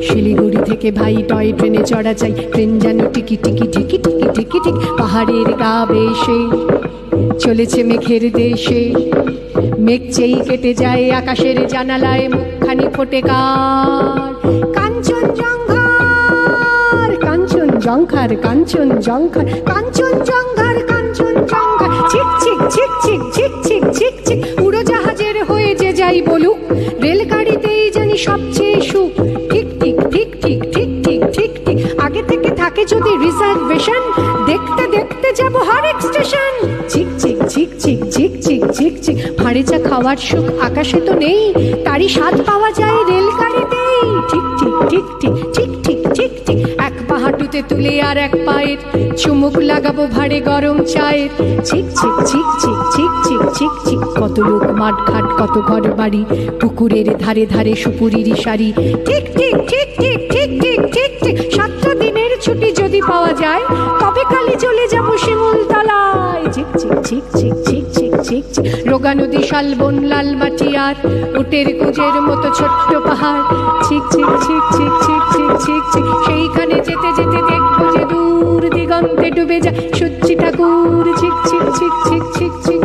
শিলিগুড়ি থেকে ভাই টয় ট্রেনে চড়া চাই, ট্রেন যেন টিকি টিকি টিকি টিকি টিকি টিক পাহাড়ের গা বেশে চলেছে মেঘের দেশে। মেঘ চেই কেটে যায় আকাশের জানালায়, মুখখানি ফোটে কার কাঞ্চনজঙ্ঘার কাঞ্চনজঙ্ঘার কাঞ্চনজঙ্ঘার কাঞ্চনজঙ্ঘার কাঞ্চনজঙ্ঘার। ছিক ছিক ছিক ছিক ছিক ছিক ছিক ছিক উড়োজাহাজের হয়ে যে যাই বলুক, রেলগাড়িতেই জানি সবচেয়ে সুখ। ঠিক ঠিক ঠিক ঠিক ঠিক ঠিক ঠিক ঠিক আগে থেকে থাকে যদি রিজার্ভেশন, দেখতে দেখতে যাব হরেক স্টেশন। ছিক ছিক ছিক ছিক ছিক ছিক ছিক ছিক ভাঁড়ে চা খাওয়ার সুখ আকাশে তো নেই, তারই স্বাদ পাওয়া যায় রেলগাড়িতেই। ঠিক ঠিক ঠিক ঠিক ঠিক ঠিক ঠিক ঠিক এক পা হাঁটুতে তুলে আর এক পায়ের চুমুক লাগাবো ভাঁড়ে গরম চায়ের। ছিক ছিক ছিক ছিক ছিক ছিক ছিক ছিক কত লোক মাঠ ঘাট কত ঘর বাড়ি, পুকুরের ধারে ধারে সুপুরির সারি। ঠিক ঠিক ঠিক ঠিক ঠিক ঠিক ঠিক ঠিক 7টা দিনের ছুটি যদি পাওয়া যায়, তবে কালে চলে যাবো শিমুলতলায়। ছিক ছিক ছিক ছিক ছিক ছিক ছিক ছিক রোগা নদী শালবন লাল মাটি আর উটের কুজের মতো ছোট্ট পাহাড়। ছিক ছিক ছিক ছিক ছিক ছিক ছিক ছিক সেইখানে যেতে যেতে দেখবো যে দূর দিগন্তে ডুবে যায় সূর্যি ঠাকুর। ছিক ছিক ছিক ছিক ছিক ছিক